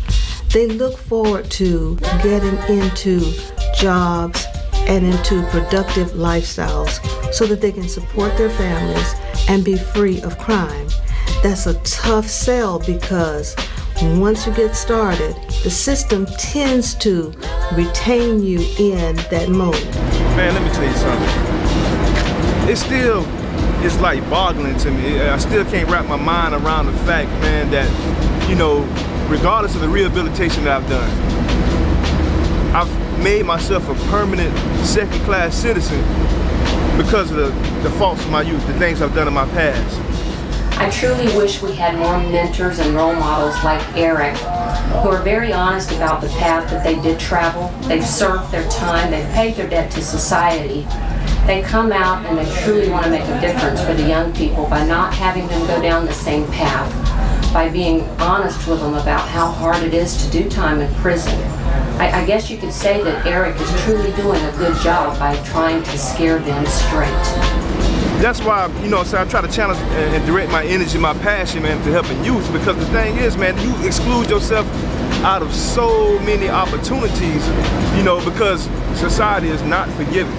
they look forward to getting into jobs and into productive lifestyles so that they can support their families and be free of crime. That's a tough sell, because once you get started, the system tends to retain you in that mode. Man, let me tell you something. It still is like boggling to me. I still can't wrap my mind around the fact, man, that, you know, regardless of the rehabilitation that I've done, I've made myself a permanent second-class citizen because of the faults of my youth, the things I've done in my past. I truly wish we had more mentors and role models like Eric, who are very honest about the path that they did travel. They've served their time, they've paid their debt to society. They come out and they truly want to make a difference for the young people by not having them go down the same path, by being honest with them about how hard it is to do time in prison. I guess you could say that Eric is truly doing a good job by trying to scare them straight. That's why, you know, so I try to challenge and direct my energy, my passion, man, to helping youth, because the thing is, man, you exclude yourself out of so many opportunities, you know, because society is not forgiving.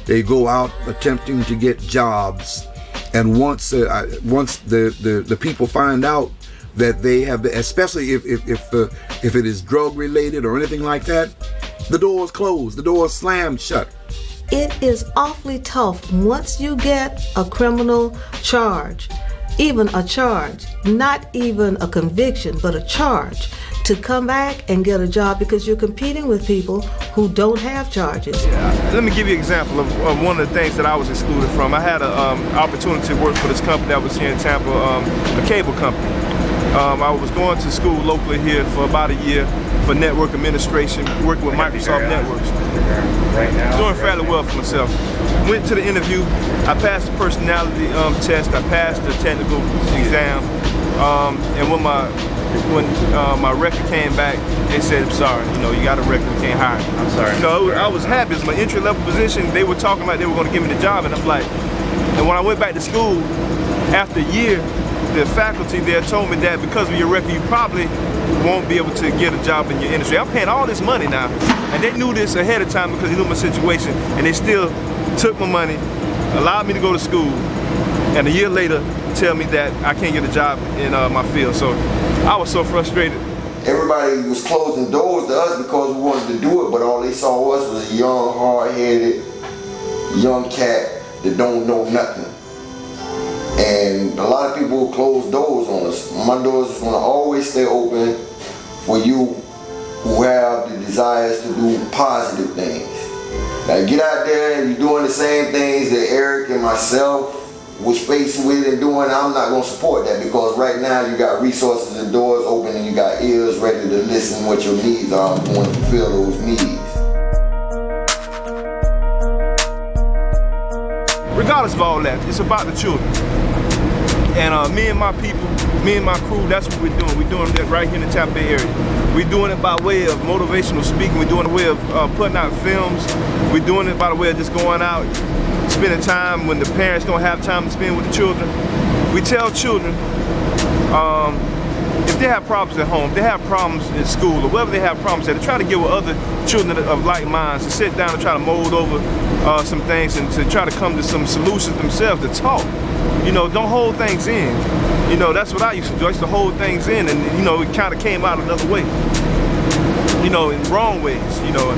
They go out attempting to get jobs, and once the people find out that they have, especially if it is drug related or anything like that, the door is closed, the door is slammed shut. It is awfully tough once you get a criminal charge, even a charge, not even a conviction, but a charge, to come back and get a job, because you're competing with people who don't have charges. Let me give you an example of one of the things that I was excluded from. I had an opportunity to work for this company that was here in Tampa, a cable company. I was going to school locally here for about a year for network administration, working with Microsoft Networks. Doing fairly well for myself. Went to the interview. I passed the personality test. I passed the technical exam. And when my record came back, they said, "I'm sorry, you know, you got a record, we can't hire you." I'm sorry. So I was happy. It's my entry-level position. They were talking like they were going to give me the job, and I'm like, and when I went back to school after a year, the faculty there told me that because of your record, you probably won't be able to get a job in your industry. I'm paying all this money now, and they knew this ahead of time because they knew my situation, and they still took my money, allowed me to go to school, and a year later, tell me that I can't get a job in my field. So I was so frustrated. Everybody was closing doors to us because we wanted to do it, but all they saw us was a young, hard-headed, young cat that don't know nothing. And a lot of people close doors on us. My doors is gonna always stay open for you who have the desires to do positive things. Now get out there and you're doing the same things that Eric and myself was faced with and doing. I'm not gonna support that, because right now you got resources and doors open and you got ears ready to listen what your needs are. I'm going to fulfill those needs. Regardless of all that, it's about the children. And me and my people, me and my crew, that's what we're doing. We're doing that right here in the Tampa Bay area. We're doing it by way of motivational speaking. We're doing it by way of putting out films. We're doing it by the way of just going out, spending time when the parents don't have time to spend with the children. We tell children, if they have problems at home, if they have problems in school, or wherever they have problems at, to try to get with other children of like minds, to sit down and try to mold over some things and to try to come to some solutions themselves, to talk. You know, don't hold things in. You know, that's what I used to do. I used to hold things in, and, you know, it kind of came out another way. You know, in wrong ways, you know,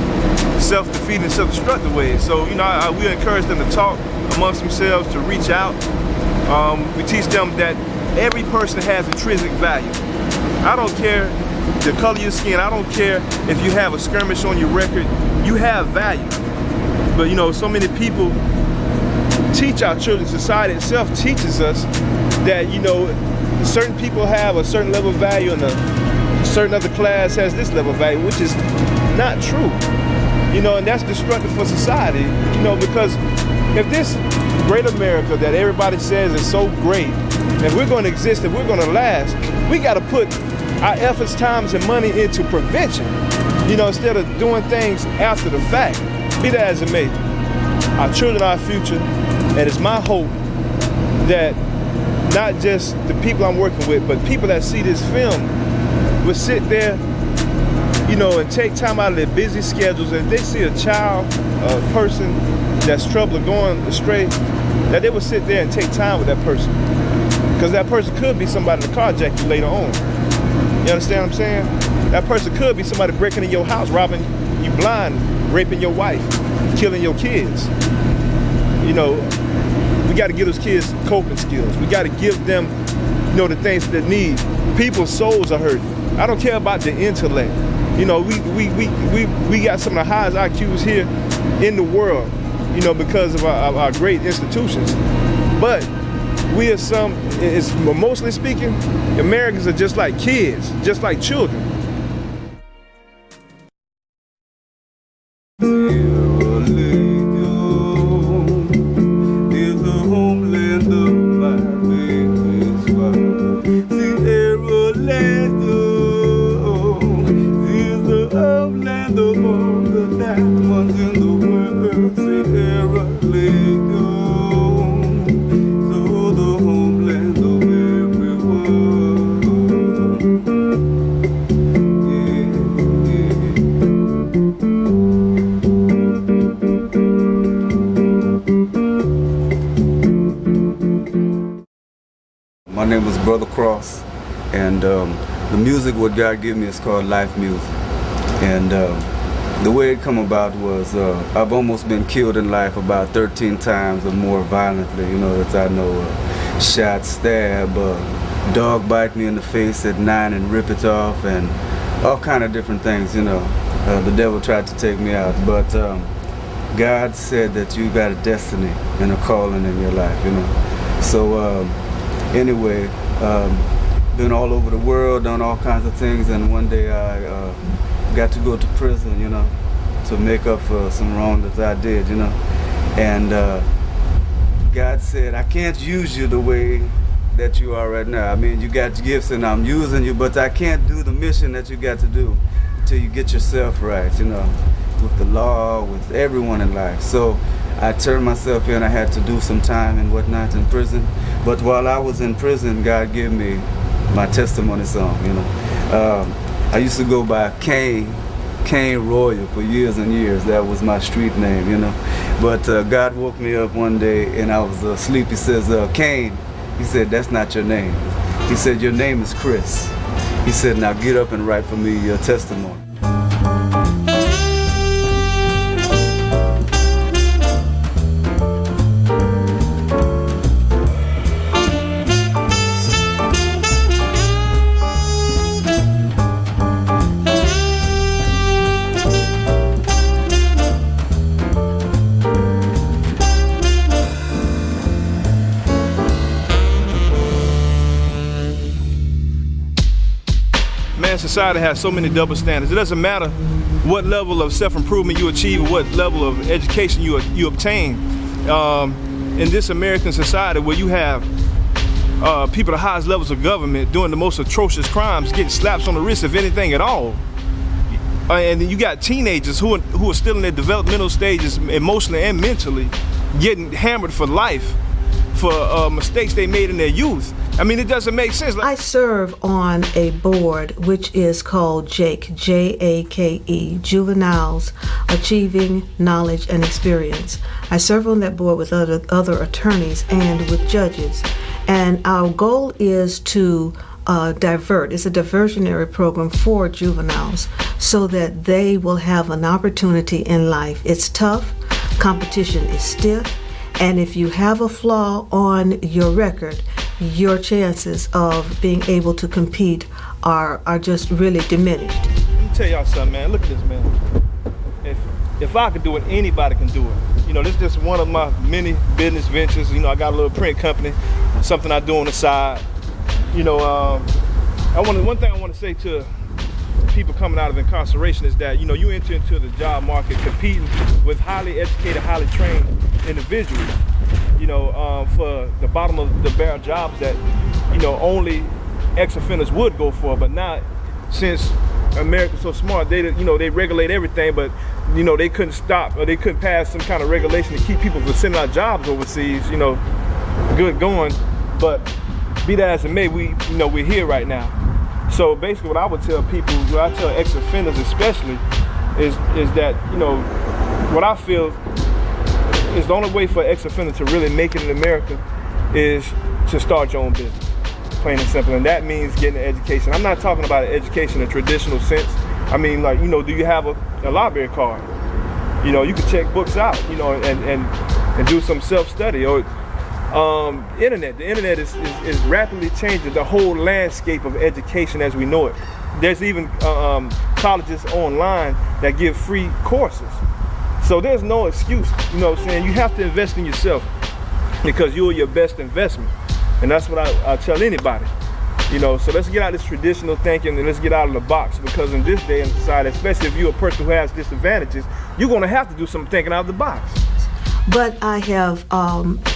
self-defeating, self-destructive ways. So, you know, we encourage them to talk amongst themselves, to reach out. We teach them that every person has intrinsic value. I don't care the color of your skin. I don't care if you have a skirmish on your record. You have value. But, you know, so many people teach our children, society itself teaches us that, you know, certain people have a certain level of value and a certain other class has this level of value, which is not true. You know, and that's destructive for society, you know, because if this great America that everybody says is so great, if we're going to exist, if we're going to last, we got to put our efforts, times, and money into prevention, you know, instead of doing things after the fact. Be that as it may, our children are our future, and it's my hope that not just the people I'm working with, but people that see this film will sit there, you know, and take time out of their busy schedules. And if they see a child, a person that's troubled or going astray, that they will sit there and take time with that person. Because that person could be somebody to carjack you later on. You understand what I'm saying? That person could be somebody breaking in your house, robbing you blind, raping your wife, killing your kids. You know, we got to give those kids coping skills. We got to give them, you know, the things that they need. People's souls are hurting. I don't care about the intellect. You know, we got some of the highest IQs here in the world, you know, because of our great institutions. But we are mostly speaking, Americans are just like kids, just like children. My name is Brother Cross, and the music what God gave me is called life music. And the way it come about was I've almost been killed in life about 13 times or more violently. You know, that I know, shot, stab, dog bite me in the face at 9 and rip it off, and all kind of different things. You know, the devil tried to take me out, but God said that you got a destiny and a calling in your life. You know, so. Anyway, been all over the world, done all kinds of things, and one day I got to go to prison, you know, to make up for some wrong that I did, you know. And God said, I can't use you the way that you are right now. I mean, you got gifts and I'm using you, but I can't do the mission that you got to do until you get yourself right, you know, with the law, with everyone in life. So I turned myself in. I had to do some time and whatnot in prison. But while I was in prison, God gave me my testimony song, you know. I used to go by Kane Royal for years and years. That was my street name, you know. But God woke me up one day and I was asleep. He says, Kane, He said, that's not your name. He said, your name is Chris. He said, now get up and write for me your testimony. Society has so many double standards. It doesn't matter what level of self-improvement you achieve or what level of education you obtain. In this American society where you have people at the highest levels of government doing the most atrocious crimes, getting slaps on the wrist, if anything at all. And then you got teenagers who are still in their developmental stages, emotionally and mentally, getting hammered for life for mistakes they made in their youth. I mean, it doesn't make sense. I serve on a board which is called JAKE, J-A-K-E, Juveniles Achieving Knowledge and Experience. I serve on that board with other attorneys and with judges. And our goal is to divert. It's a diversionary program for juveniles so that they will have an opportunity in life. It's tough, competition is stiff, and if you have a flaw on your record, your chances of being able to compete are just really diminished. Let me tell y'all something, man. Look at this, man. If I could do it, anybody can do it. You know, this is just one of my many business ventures. You know, I got a little print company, something I do on the side. You know, one thing I want to say to people coming out of incarceration is that, you know, you enter into the job market competing with highly educated, highly trained individuals, you know, for the bottom of the barrel jobs that, you know, only ex-offenders would go for. But now, since America's so smart, they regulate everything, but, you know, they couldn't stop or they couldn't pass some kind of regulation to keep people from sending out jobs overseas, you know, good going. But be that as it may, we're here right now. So basically what I would tell people, what I tell ex-offenders especially, is that, you know, what I feel is the only way for an ex-offender to really make it in America is to start your own business, plain and simple. And that means getting an education. I'm not talking about an education in a traditional sense. I mean, like, you know, do you have a library card? You know, you can check books out, you know, and do some self-study. Or internet. The internet is rapidly changing the whole landscape of education as we know it. There's even colleges online that give free courses. So there's no excuse, you know what I'm saying? You have to invest in yourself because you're your best investment. And that's what I tell anybody. You know, so let's get out of this traditional thinking and let's get out of the box, because in this day and society, especially if you're a person who has disadvantages, you're going to have to do some thinking out of the box. But I have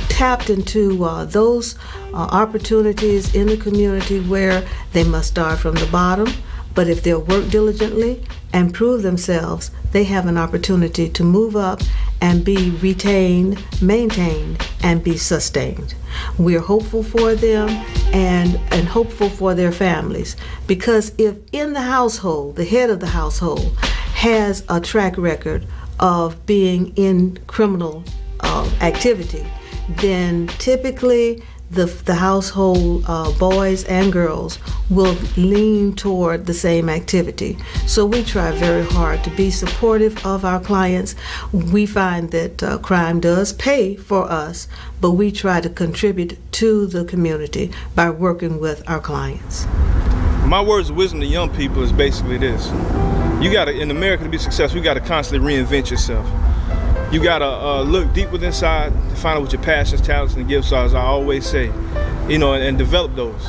tapped into those opportunities in the community where they must start from the bottom, but if they'll work diligently and prove themselves, they have an opportunity to move up and be retained, maintained, and be sustained. We're hopeful for them and hopeful for their families, because if in the household, the head of the household has a track record of being in criminal activity, then typically the household boys and girls will lean toward the same activity. So we try very hard to be supportive of our clients. We find that crime does pay for us, but we try to contribute to the community by working with our clients. My words of wisdom to young people is basically this. You gotta, in America, to be successful, you gotta constantly reinvent yourself. You gotta look deep within inside to find out what your passions, talents, and gifts are, as I always say, you know, and develop those.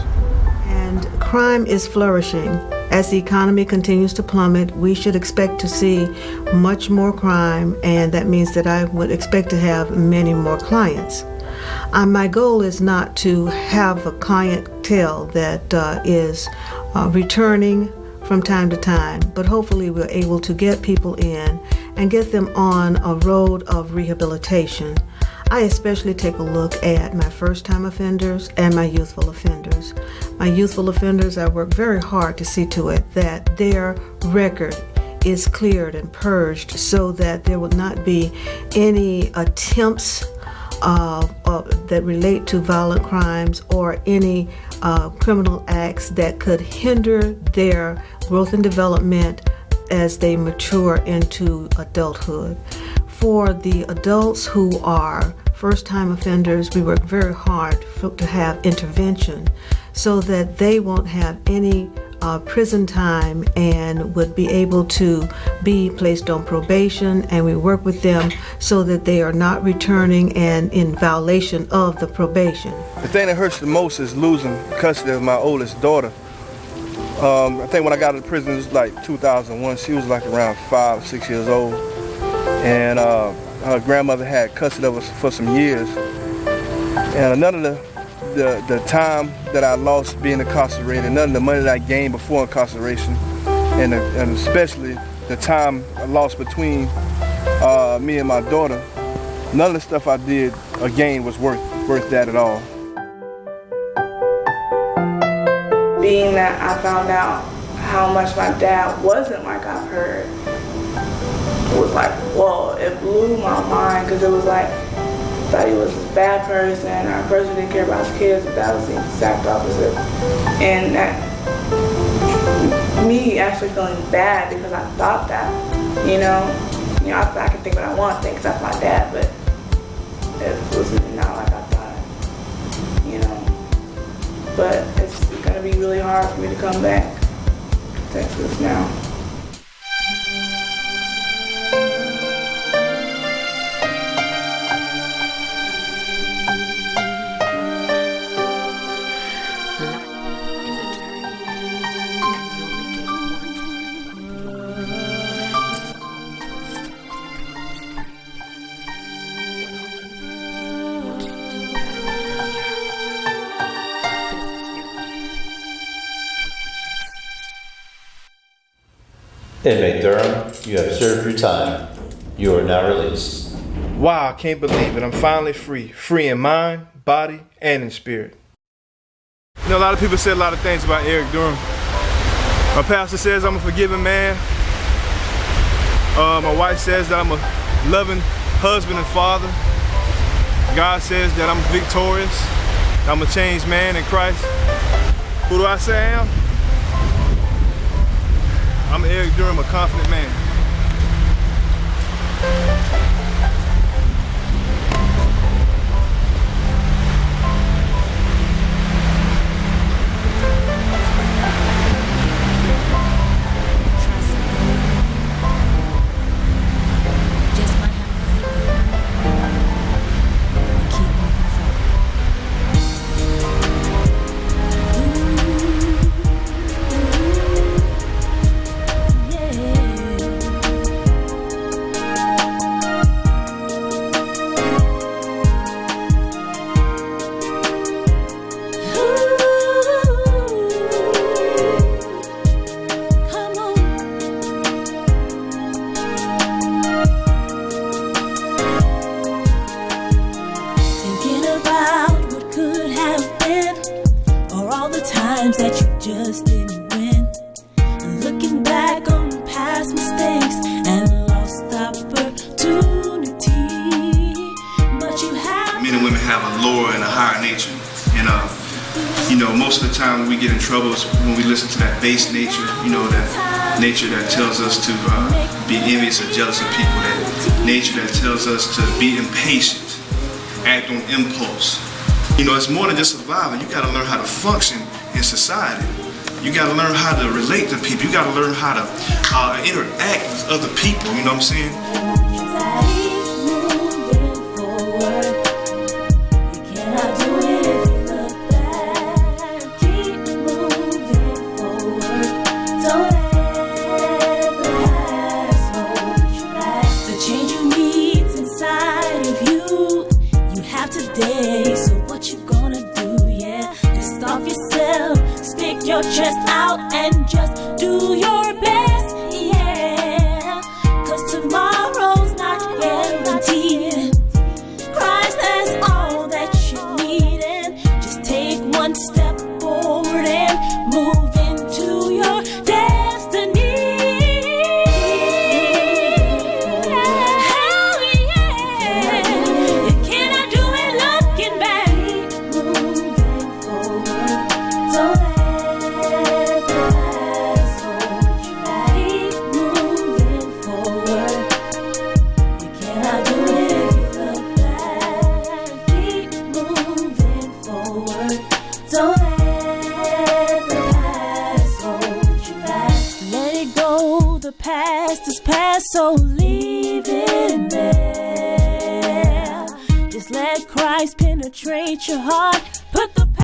And crime is flourishing. As the economy continues to plummet, we should expect to see much more crime, and that means that I would expect to have many more clients. My goal is not to have a clientele that is returning from time to time, but hopefully we're able to get people in and get them on a road of rehabilitation. I especially take a look at my first-time offenders and my youthful offenders. My youthful offenders, I work very hard to see to it that their record is cleared and purged so that there will not be any attempts that relate to violent crimes or any criminal acts that could hinder their growth and development as they mature into adulthood. For the adults who are first-time offenders, we work very hard to have intervention so that they won't have any prison time and would be able to be placed on probation, and we work with them so that they are not returning and in violation of the probation. The thing that hurts the most is losing custody of my oldest daughter. I think when I got out of prison, it was like 2001. She was like around 5 or 6 years old. And her grandmother had custody of us for some years. And none of the time that I lost being incarcerated, none of the money that I gained before incarceration, and especially the time I lost between me and my daughter, none of the stuff I did or gained was worth that at all. Being that I found out how much my dad wasn't like I've heard, was like, whoa, it blew my mind, because it was like, I thought he was a bad person, or a person who didn't care about his kids, but that was the exact opposite. And that, me actually feeling bad because I thought that, you know, I can think what I want to think, because that's my dad, but it was not like I thought, you know. But it's gonna be really hard for me to come back to Texas now. Inmate Durham, you have served your time. You are now released. Wow, I can't believe it. I'm finally free. Free in mind, body, and in spirit. You know, a lot of people said a lot of things about Eric Durham. My pastor says I'm a forgiving man. My wife says that I'm a loving husband and father. God says that I'm victorious. I'm a changed man in Christ. Who do I say I am? I'm Eric Durham, a confident man. Base nature, you know, that nature that tells us to be envious or jealous of people, that nature that tells us to be impatient, act on impulse. You know, it's more than just survival. You got to learn how to function in society. You got to learn how to relate to people. You got to learn how to interact with other people, you know what I'm saying? Chest out and just do your best, yeah, 'cause tomorrow's not guaranteed. Christ has all that you need, and just take one step forward and move into your destiny. Hell yeah, you cannot do it. the past is past, so leave it there. Just let Christ penetrate your heart. Put the